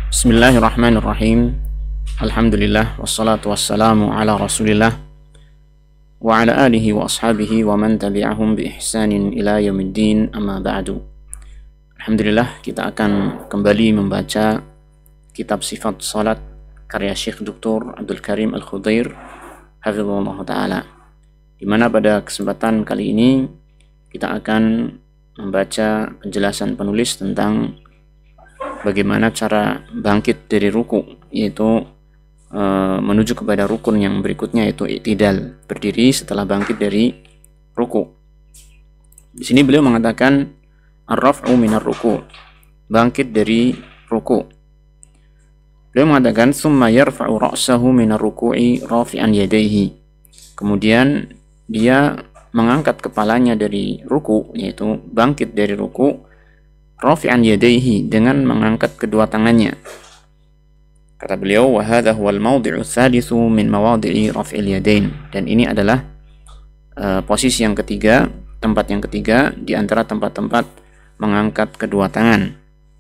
Bismillahirrahmanirrahim. Alhamdulillah wassalatu wassalamu ala Rasulillah wa ala alihi wa ashabihi wa man tabi'ahum bi ihsanin ila yaumiddin, amma ba'du. Alhamdulillah, kita akan kembali membaca kitab Sifat Salat karya Syekh Dr. Abdul Karim Al-Khudair hafizahullah ta'ala, di mana pada kesempatan kali ini kita akan membaca penjelasan penulis tentang bagaimana cara bangkit dari ruku, yaitu menuju kepada rukun yang berikutnya, yaitu i'tidal, berdiri setelah bangkit dari ruku. Di sini beliau mengatakan ar-raf'u minar ruku, bangkit dari ruku. Beliau mengatakan summa yarfa'u ra'sahu minar ruku'i rafi'an yadayhi, kemudian dia mengangkat kepalanya dari ruku, yaitu bangkit dari ruku, rafi'an yadayhi, dengan mengangkat kedua tangannya. Kata beliau, wa hadha huwal mawdi'u tsalitsu min mawadhi'i raf'il yadain, dan ini adalah posisi yang ketiga, tempat yang ketiga di antara tempat-tempat mengangkat kedua tangan.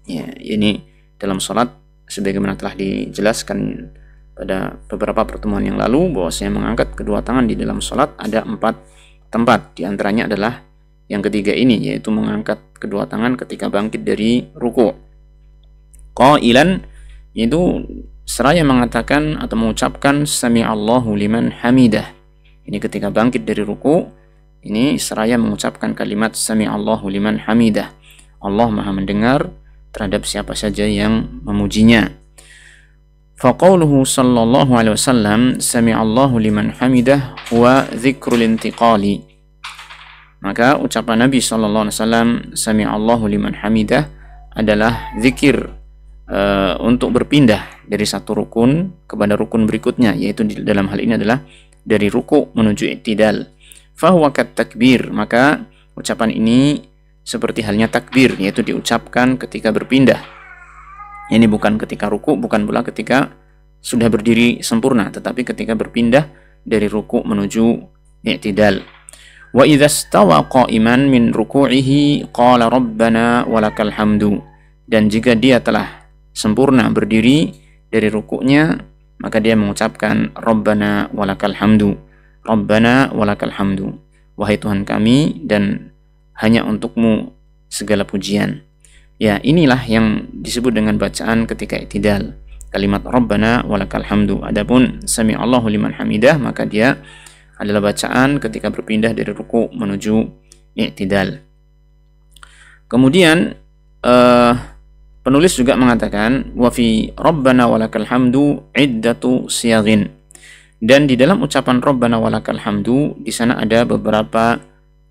Ya, ini dalam salat sebagaimana telah dijelaskan pada beberapa pertemuan yang lalu, bahwasanya mengangkat kedua tangan di dalam salat ada 4 tempat, di antaranya adalah yang ketiga ini, yaitu mengangkat kedua tangan ketika bangkit dari ruku. Qailan, yaitu seraya mengatakan atau mengucapkan sami'allahu liman hamidah. Ini ketika bangkit dari ruku, ini seraya mengucapkan kalimat sami'allahu liman hamidah. Allah Maha mendengar terhadap siapa saja yang memujinya. Faqauluhu sallallahu alaihi wasallam sami'allahu liman hamidah huwa dzikrul intiqali. Maka ucapan Nabi SAW sami'allahu liman hamidah adalah zikir untuk berpindah dari satu rukun kepada rukun berikutnya, yaitu dalam hal ini adalah dari ruku menuju i'tidal. Fahuwa kat takbir, maka ucapan ini seperti halnya takbir, yaitu diucapkan ketika berpindah. Ini bukan ketika ruku, bukan pula ketika sudah berdiri sempurna, tetapi ketika berpindah dari ruku menuju i'tidal. Wa idza stawa qa'iman min ruku'ihi qala rabbana walakal hamdu, dan jika dia telah sempurna berdiri dari rukuknya, maka dia mengucapkan rabbana walakal hamdu, rabbana walakal hamdu, wahai Tuhan kami dan hanya untukmu segala pujian. Ya, inilah yang disebut dengan bacaan ketika i'tidal, kalimat rabbana walakal hamdu. Adapun sami'allahu liman hamidah, maka dia adalah bacaan ketika berpindah dari ruku menuju i'tidal. Kemudian penulis juga mengatakan wa fi rabbana walakal hamdu iddatu siyaghin, dan di dalam ucapan rabbana walakal hamdu di sana ada beberapa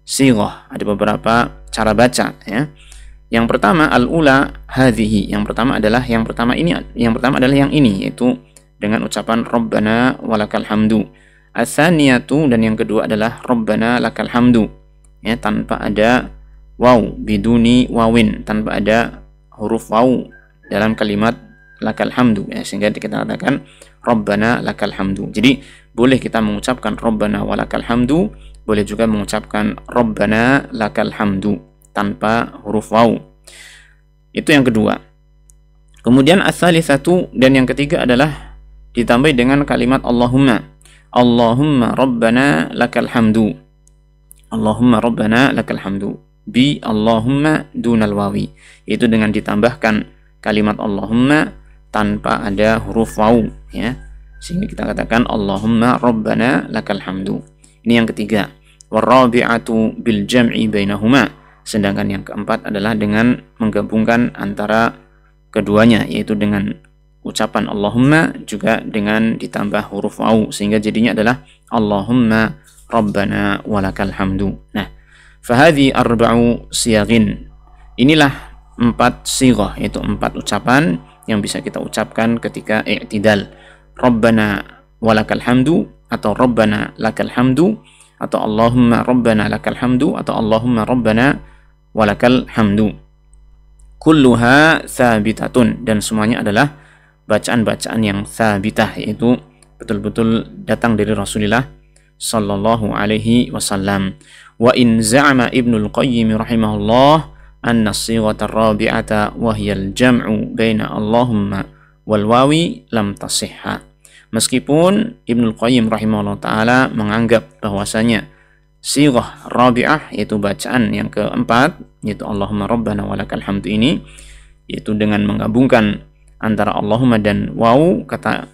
sighah, ada beberapa cara baca, ya. Yang pertama al-ula hadhihi, yang pertama adalah yang pertama ini, yaitu dengan ucapan rabbana walakal hamdu. As-saniyatu, dan yang kedua adalah rabbana lakal hamdu, ya, tanpa ada waw, biduni wawin, tanpa ada huruf waw dalam kalimat lakal hamdu, ya, sehingga kita katakan rabbana lakal hamdu. Jadi boleh kita mengucapkan rabbana walakal hamdu, boleh juga mengucapkan rabbana lakal hamdu tanpa huruf waw. Itu yang kedua. Kemudian as-salisatu, dan yang ketiga adalah ditambah dengan kalimat Allahumma, Allahumma rabbana lakal hamdu, Allahumma rabbana lakal hamdu, bi Allahumma dunal wawi, yaitu dengan ditambahkan kalimat Allahumma tanpa ada huruf waw, ya, sehingga kita katakan Allahumma rabbana lakal hamdu. Ini yang ketiga. Warabi'atu bil jam'i bainahuma, sedangkan yang keempat adalah dengan menggabungkan antara keduanya, yaitu dengan ucapan Allahumma juga dengan ditambah huruf waw, sehingga jadinya adalah Allahumma rabbana walakal hamdu. Nah, fahadhi arba'u siyaghin, inilah 4 sighah, yaitu 4 ucapan yang bisa kita ucapkan ketika i'tidal. Rabbana walakal hamdu, atau rabbana lakal hamdu, atau Allahumma rabbana lakal hamdu, atau Allahumma rabbana walakal hamdu. Kulluha thabitatun, dan semuanya adalah bacaan-bacaan yang thabitah, yaitu betul-betul datang dari Rasulullah sallallahu alaihi wasallam. Wa in za'ama Ibnul Qayyim rahimahullah anna as-sighata ar-rabi'ata wa hiya al-jam'u baina Allahumma wal wawi lam tasihha. Meskipun Ibnul Qayyim rahimahullah ta'ala menganggap bahwasanya sighah rabi'ah, yaitu bacaan yang keempat, yaitu Allahumma rabbana walakal hamdu ini, yaitu dengan menggabungkan antara Allahumma dan waw, kata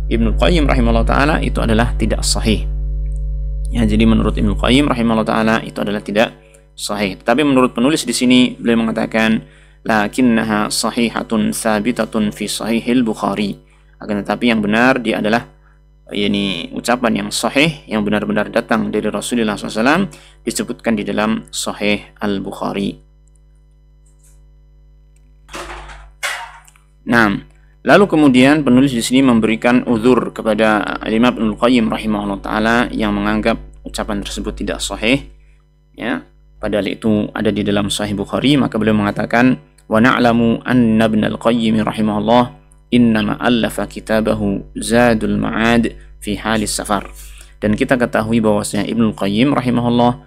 Ibnul Qayyim rahimahullah ta'ala, itu adalah tidak sahih. Ya, jadi menurut Ibnul Qayyim rahimahullah ta'ala itu adalah tidak sahih. Tapi menurut penulis di sini beliau mengatakan lakinnaha sahihatun tsabitatun fi sahihil Bukhari. Akan tetapi yang benar dia adalah ucapan yang sahih, yang benar-benar datang dari Rasulullah SAW, disebutkan di dalam Sahih Al-Bukhari. Nah, lalu kemudian penulis di sini memberikan uzur kepada Imam Ibnul Qayyim rahimahullah ta'ala yang menganggap ucapan tersebut tidak sahih, ya, padahal itu ada di dalam Sahih Bukhari. Maka beliau mengatakan, wa na'lamu anna Ibnul Qayyim rahimahullah innama allafa kitabahu Zadul Ma'ad fi halis safar. Dan kita ketahui bahwasanya Ibnul Qayyim rahimahullah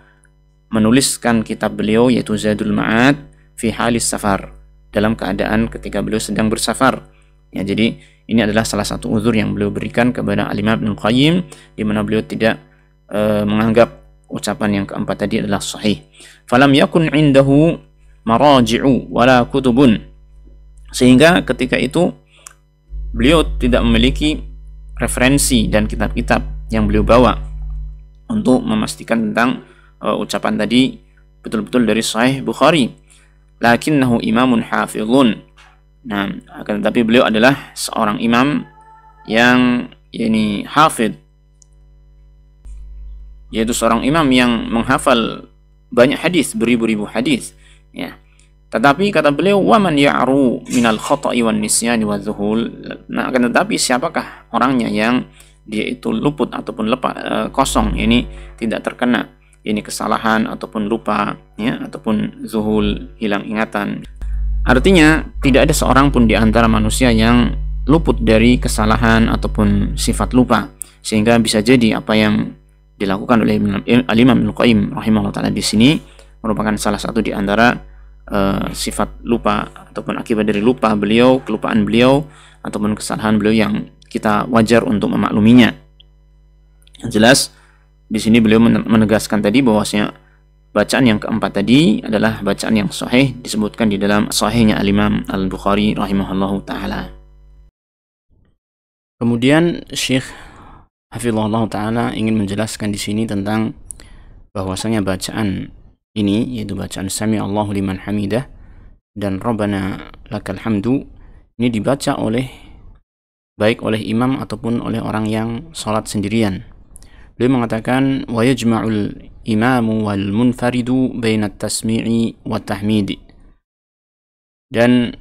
menuliskan kitab beliau yaitu Zadul Ma'ad fi halis safar, dalam keadaan ketika beliau sedang bersafar. Ya, jadi ini adalah salah satu uzur yang beliau berikan kepada Al-Imam Ibnul Qayyim, di mana beliau tidak menganggap ucapan yang keempat tadi adalah sahih. Falam yakun indahu maraji'u wala kutubun, sehingga ketika itu beliau tidak memiliki referensi dan kitab-kitab yang beliau bawa untuk memastikan tentang ucapan tadi betul-betul dari Sahih Bukhari. Lakinnahu imamun hafizun. Nah, akan tetapi beliau adalah seorang imam yang hafid, yaitu seorang imam yang menghafal banyak hadis, beribu-ribu hadis, ya. Tetapi kata beliau, waman ya'ru minal khata'i wan nisyani wadzuhul. Nah, akan tetapi siapakah orangnya yang dia itu luput ataupun kosong, ini tidak terkena kesalahan ataupun lupa, ya, ataupun zuhul, hilang ingatan. Artinya tidak ada seorang pun di antara manusia yang luput dari kesalahan ataupun sifat lupa, sehingga bisa jadi apa yang dilakukan oleh Al-Imam Ibnul Qayyim rahimahullah ta'ala di sini merupakan salah satu di antara sifat lupa ataupun akibat dari lupa beliau, kelupaan beliau ataupun kesalahan beliau yang kita wajar untuk memakluminya. Yang jelas di sini beliau menegaskan tadi bahwasanya bacaan yang keempat tadi adalah bacaan yang sahih, disebutkan di dalam sahihnya Al-Imam Al-Bukhari rahimahullahu taala. Kemudian Syekh hafizahullah taala ingin menjelaskan di sini tentang bahwasanya bacaan ini, yaitu bacaan Sami Allahu liman hamidah dan Rabbana lakal hamdu, ini dibaca baik oleh imam ataupun oleh orang yang salat sendirian. Beliau mengatakan wa yajma'ul imamu wal munfaridu bainat tasmi'i wa tahmidi. Dan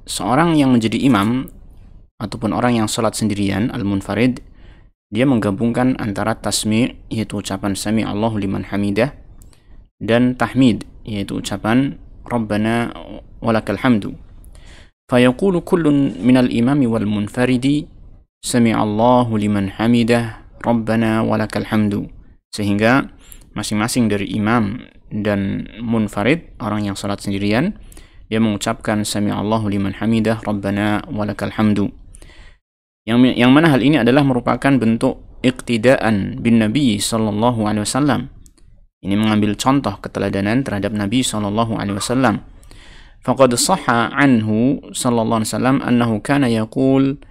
seorang yang menjadi imam ataupun orang yang salat sendirian, al-munfarid, dia menggabungkan antara tasmi', yaitu ucapan Sami Allahu liman hamidah, dan tahmid, yaitu ucapan Rabbana walakal hamdu. Fayaqulu kullun minal imami wal munfaridi Sami'allahu liman hamidah Rabbana walakal hamdu. Sehingga masing-masing dari imam dan munfarid, orang yang salat sendirian, dia mengucapkan Sami'allahu liman hamidah Rabbana walakal hamdu. Yang mana hal ini adalah merupakan bentuk iqtidaan bin Nabi sallallahu alaihi wasallam. Ini mengambil contoh keteladanan terhadap Nabi sallallahu alaihi wasallam. Faqad sahha anhu sallallahu alaihi wasallam annahu kana yaqul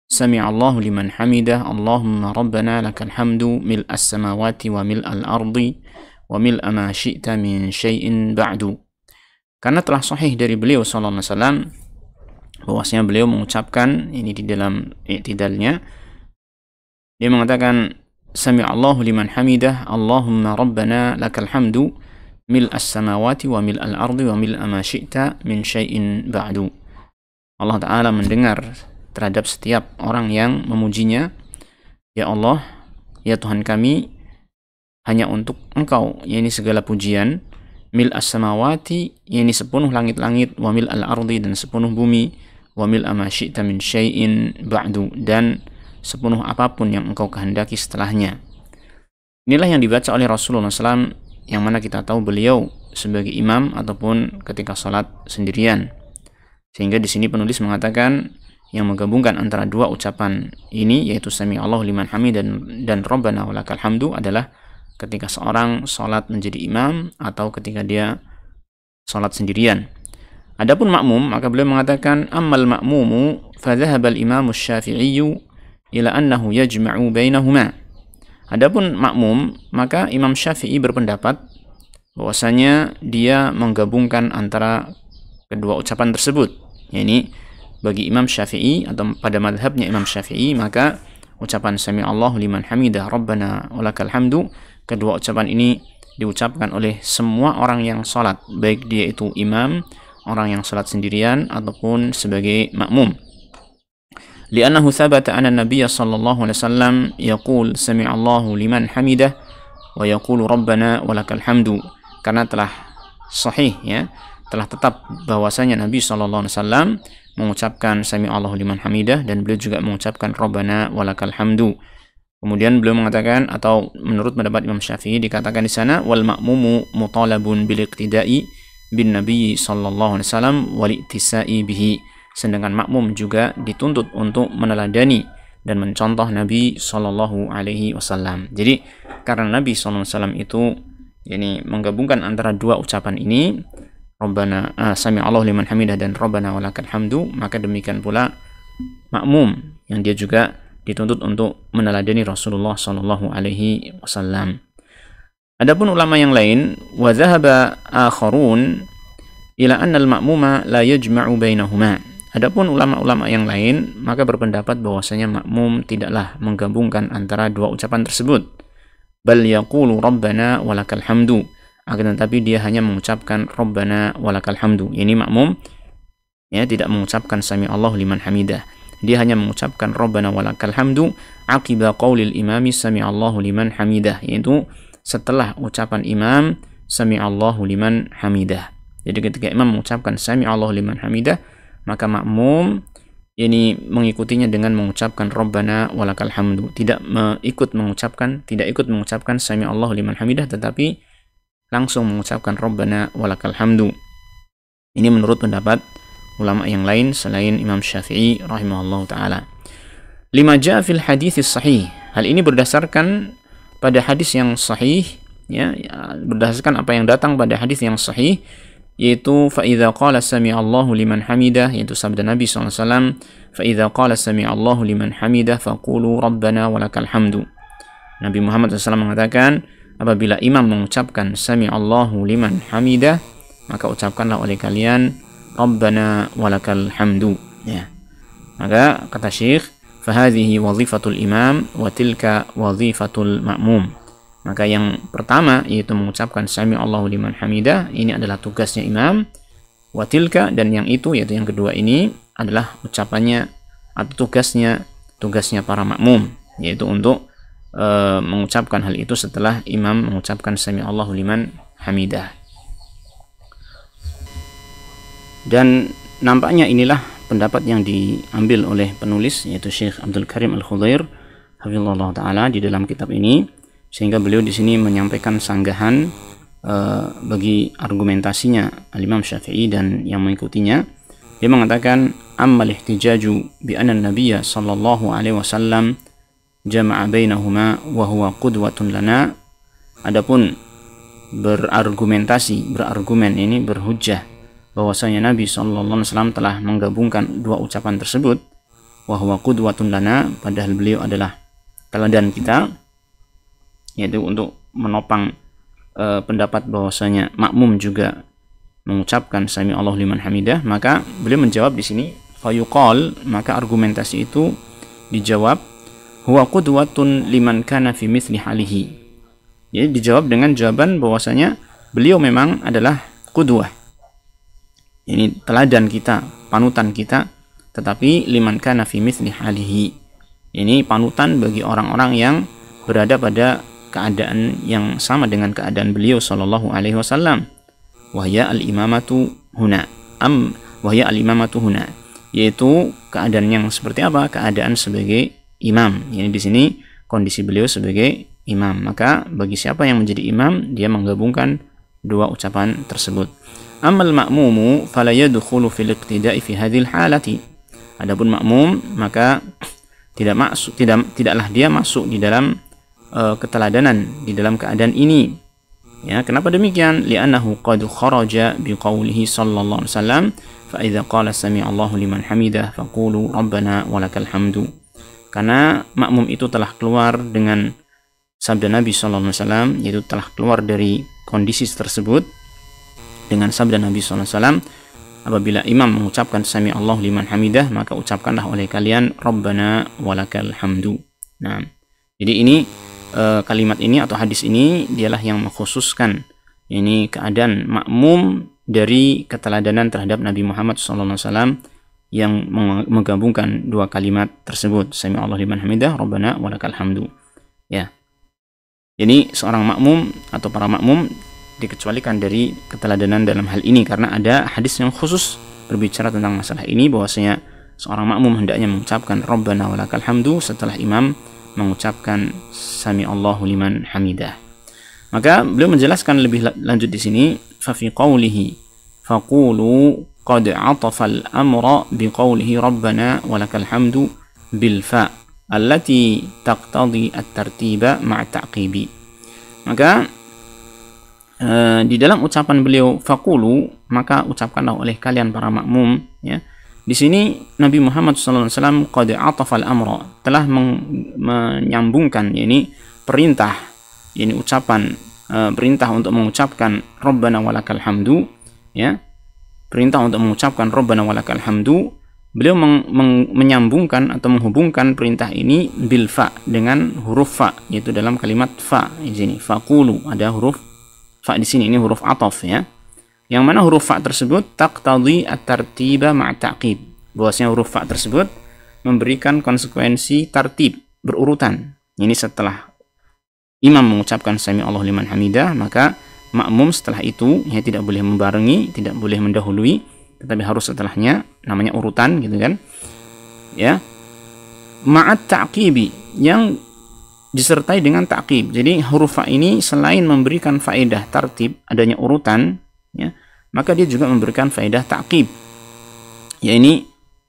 Sami'allahu liman hamidah Allahumma rabbana lakal hamdu mil'as samawati wa mil'al ardi wa mil'a ma syi'ta min syai'in ba'du. Karena telah sahih dari beliau sallallahu alaihi wasallam bahwasanya beliau mengucapkan ini di dalam i'tidalnya, dia mengatakan Sami'allahu liman hamidah Allahumma rabbana lakal hamdu mil'as samawati wa mil'al ardi wa mil'a ma syi'ta min syai'in ba'du. Allah Ta'ala mendengar terhadap setiap orang yang memujinya. Ya Allah, ya Tuhan kami, hanya untuk Engkau yakni segala pujian, mil'as samawati yakni sepenuh langit-langit, wa mil'al ardi dan sepenuh bumi, wa mil'a ma syi'ta min syai'in ba'du dan sepenuh apapun yang Engkau kehendaki setelahnya. Inilah yang dibaca oleh Rasulullah SAW, yang mana kita tahu beliau sebagai imam ataupun ketika salat sendirian. Sehingga di sini penulis mengatakan yang menggabungkan antara dua ucapan ini, yaitu sami Allahu liman hamid dan Rabbana walakal hamdu, adalah ketika seorang sholat menjadi imam atau ketika dia sholat sendirian. Adapun makmum, maka beliau mengatakan ammal ma'mumu fadhahaba al-imamu Syafi'i ila annahu yajma'u bainahuma. Adapun makmum, maka Imam Syafi'i berpendapat bahwasanya dia menggabungkan antara kedua ucapan tersebut. Yani bagi Imam Syafi'i atau pada madhabnya Imam Syafi'i, maka ucapan sami Allahu liman hamidah Rabbana walakal hamdu, kedua ucapan ini diucapkan oleh semua orang yang sholat, baik dia itu imam, orang yang sholat sendirian, ataupun sebagai makmum. Li'annahu thabata anna Nabiya sallallahu alaihi wasallam yaqul sami Allahu liman hamidah wa yaqulu Rabbana walakal hamdu. Karena telah sahih, ya, telah tetap bahwasanya Nabi sallallahu alaihi wasallam mengucapkan sami Allahu liman hamidah dan beliau juga mengucapkan Rabbana walakal hamdu. Kemudian beliau mengatakan, atau menurut pendapat Imam Syafi'i dikatakan di sana, wal ma'mumu mutalabun bil iqtida'i bin Nabi sallallahu alaihi wasallam wal ittisa'i bihi. Sedangkan makmum juga dituntut untuk meneladani dan mencontoh Nabi sallallahu alaihi wasallam. Jadi karena Nabi sallallahu alaihi wasallam itu menggabungkan antara dua ucapan ini, Rabbana sami Allahu liman hamidah dan Rabbana walakal hamdu, maka demikian pula makmum yang dia juga dituntut untuk meneladani Rasulullah sallallahu alaihi wasallam. Adapun ulama yang lain, wa dhahaba akharun ila anna al-ma'muma la yajma'u bainahuma. Adapun ulama-ulama yang lain, maka berpendapat bahwasanya makmum tidaklah menggabungkan antara dua ucapan tersebut. Bal yaqulu Rabbana walakal hamdu. Akan tetapi dia hanya mengucapkan Rabbana walakal hamdu. Ini makmum, ya, tidak mengucapkan sami Allahu liman hamidah. Dia hanya mengucapkan Rabbana walakal hamdu aqiba qaulil imami sami Allahu liman hamidah, yaitu setelah ucapan imam sami Allahu liman hamidah. Jadi ketika imam mengucapkan sami Allahu liman hamidah, maka makmum ini mengikutinya dengan mengucapkan Rabbana walakal hamdu. Tidak ikut mengucapkan sami Allahu liman hamidah, tetapi langsung mengucapkan Rabbana walakal hamdu. Ini menurut pendapat ulama yang lain selain Imam Syafi'i rahimahullah ta'ala. Lima ja'a fil hadits sahih. Hal ini berdasarkan pada hadis yang sahih, ya, berdasarkan apa yang datang pada hadis yang sahih, yaitu fa idza qala sami Allahu liman hamidah, yaitu sabda Nabi SAW, fa idza qala sami Allahu liman hamidah faqulu Rabbana walakal hamdu. Nabi Muhammad SAW mengatakan, apabila imam mengucapkan sami Allahu liman hamidah, maka ucapkanlah oleh kalian Rabbana walakal hamdu, ya. Maka kata Syekh, fahadhihi wazifatul imam wa tilka wazifatul ma'mum. Maka yang pertama yaitu mengucapkan sami Allahu liman hamidah, ini adalah tugasnya imam. Wa tilka, dan yang itu yaitu yang kedua ini adalah ucapannya atau tugasnya para makmum, yaitu untuk mengucapkan hal itu setelah imam mengucapkan sami Allahu liman hamidah. Dan nampaknya inilah pendapat yang diambil oleh penulis, yaitu Syekh Abdul Karim Al-Khudair hafizahullah taala di dalam kitab ini, sehingga beliau di sini menyampaikan sanggahan bagi argumentasinya Al-Imam Syafi'i dan yang mengikutinya. Dia mengatakan, ammal ihtijaju bi anna an-nabiyya sallallahu alaihi wasallam jama'a bainahuma wa huwa qudwatun lana. Adapun berargumen ini berhujjah bahwasanya Nabi sallallahu alaihi wasallam telah menggabungkan dua ucapan tersebut, wa huwa qudwatun lana, padahal beliau adalah teladan kita, yaitu untuk menopang pendapat bahwasanya makmum juga mengucapkan sami Allahu liman hamidah. Maka beliau menjawab di sini, fayuqal, maka argumentasi itu dijawab, huwa qudwatun liman kana fi mithli halihi. Jadi dijawab dengan jawaban bahwasanya beliau memang adalah qudwah, ini teladan kita, panutan kita, tetapi liman kana fi mithli halihi, ini panutan bagi orang-orang yang berada pada keadaan yang sama dengan keadaan beliau sallallahu alaihi wasallam. Wahya al-imamatu huna yaitu keadaan yang seperti apa? Keadaan sebagai imam. Ini di sini kondisi beliau sebagai imam. Maka bagi siapa yang menjadi imam, dia menggabungkan dua ucapan tersebut. Amal ma'mumu fala yadkhulu fil iqtida'i fi hadhil halati. Adapun makmum maka tidaklah dia masuk di dalam keteladanan di dalam keadaan ini. Ya, kenapa demikian? Li'annahu qad kharaja biqaulihi sallallahu alaihi wasallam, fa idza qala sami'allahu liman hamidah faqulu rabbana walakal hamdu. Karena makmum itu telah keluar dengan sabda Nabi sallallahu alaihi wasallam, yaitu telah keluar dari kondisi tersebut dengan sabda Nabi sallallahu alaihi wasallam, apabila imam mengucapkan sami'allahu liman hamidah, maka ucapkanlah oleh kalian rabbana walakal hamdu. Nah, jadi ini kalimat ini atau hadis ini dialah yang mengkhususkan ini keadaan makmum dari keteladanan terhadap Nabi Muhammad SAW yang menggabungkan dua kalimat tersebut, sami'allahu liman hamidah, rabbana walakal hamdu. Ya. Jadi seorang makmum atau para makmum dikecualikan dari keteladanan dalam hal ini karena ada hadis yang khusus berbicara tentang masalah ini, bahwasanya seorang makmum hendaknya mengucapkan rabbana walakal hamdu setelah imam mengucapkan sami'allahu liman hamidah. Maka beliau menjelaskan lebih lanjut di sini, fa fi qawlihi faqulu qad 'atafa al-amra bi qawlihi rabbana walakal hamdu bil fa allati taqtadi at-tartiba ma'a ta'qibi. Maka di dalam ucapan beliau faqulu, maka ucapkanlah oleh kalian para makmum, ya. Di sini Nabi Muhammad SAW qad atafal amra, telah menyambungkan, yakni perintah, yakni ucapan perintah untuk mengucapkan rabbana walakal hamdu, ya. Perintah untuk mengucapkan rabbana walakal hamdu, beliau menyambungkan atau menghubungkan perintah ini bil fa, dengan huruf fa, yaitu dalam kalimat fa. Di sini faqulu ada huruf fa di sini, ini huruf ataf, ya. Yang mana huruf fa tersebut taqtadi at-tartiba ma'a ta'qib. Bahwasanya huruf fa tersebut memberikan konsekuensi tartib, berurutan. Ini setelah imam mengucapkan sami'allahu liman hamidah, maka makmum setelah itu ya tidak boleh membarengi, tidak boleh mendahului, tetapi harus setelahnya, namanya urutan gitu kan. Ya. Ma'at ta'qibi, yang disertai dengan ta'qib. Jadi huruf fa ini selain memberikan faedah tartib, adanya urutan, ya, maka dia juga memberikan faedah ta'qib, ya, ini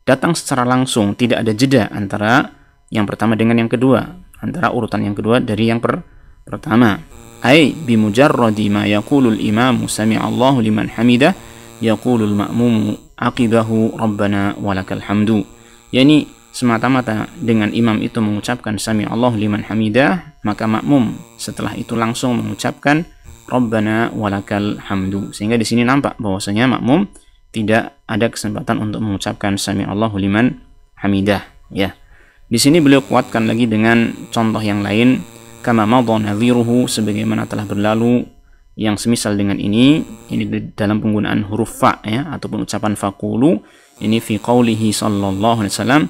datang secara langsung, tidak ada jeda antara yang pertama dengan yang kedua, antara urutan yang kedua dari yang pertama. Ai bimujarradi ma yaqulul imamu sami'allahu liman hamidah yaqulul ma'mumu aqibahu rabbana walakal hamdu. Yani semata-mata dengan imam itu mengucapkan sami'allahu liman hamidah, maka makmum setelah itu langsung mengucapkan rabbana walakal hamdu. Sehingga di sini nampak bahwasanya makmum tidak ada kesempatan untuk mengucapkan sami'allahu liman hamidah, ya. Di sini beliau kuatkan lagi dengan contoh yang lain, kama madha nadhiruhu, sebagaimana telah berlalu yang semisal dengan ini dalam penggunaan huruf fa, ya, ataupun ucapan faqulu, ini fi qaulihi sallallahu alaihi wasallam,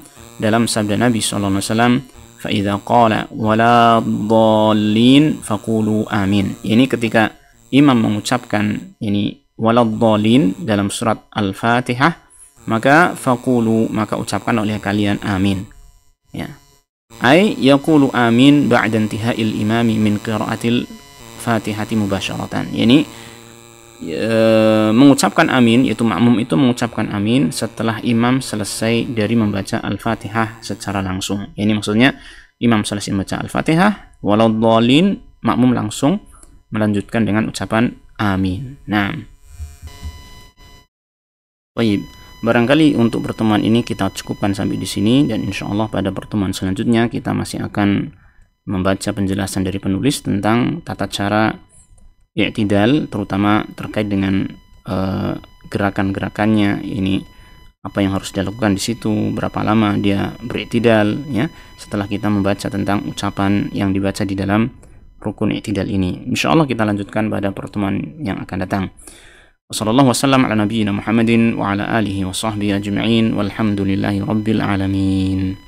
dalam sabda Nabi sallallahu alaihi wasallam, fa idza qala wala dhallin faqulu amin. Ini ketika imam mengucapkan ini waladhdallin dalam surat Al-Fatihah, maka faqulu, maka ucapkan oleh kalian amin, ya. Ai yaqulu amin ba'da intiha'il imami min qira'atil Fatihati mubasyaratan. Yani mengucapkan amin, yaitu makmum itu mengucapkan amin setelah imam selesai dari membaca Al-Fatihah secara langsung. Ini maksudnya imam selesai membaca Al-Fatihah, waladhdallin, makmum langsung melanjutkan dengan ucapan amin. Nah, baik, barangkali untuk pertemuan ini kita cukupkan sampai di sini, dan insya Allah pada pertemuan selanjutnya kita masih akan membaca penjelasan dari penulis tentang tata cara i'tidal, terutama terkait dengan gerakan-gerakannya, ini apa yang harus dilakukan di situ, berapa lama dia beri'tidal, ya, setelah kita membaca tentang ucapan yang dibaca di dalam rukun i'tidal ini. Insyaallah kita lanjutkan pada pertemuan yang akan datang. Wassallallahu wasallam ala nabiyyina Muhammadin wa ala alihi wa sahbihi ajma'in walhamdulillahi rabbil alamin.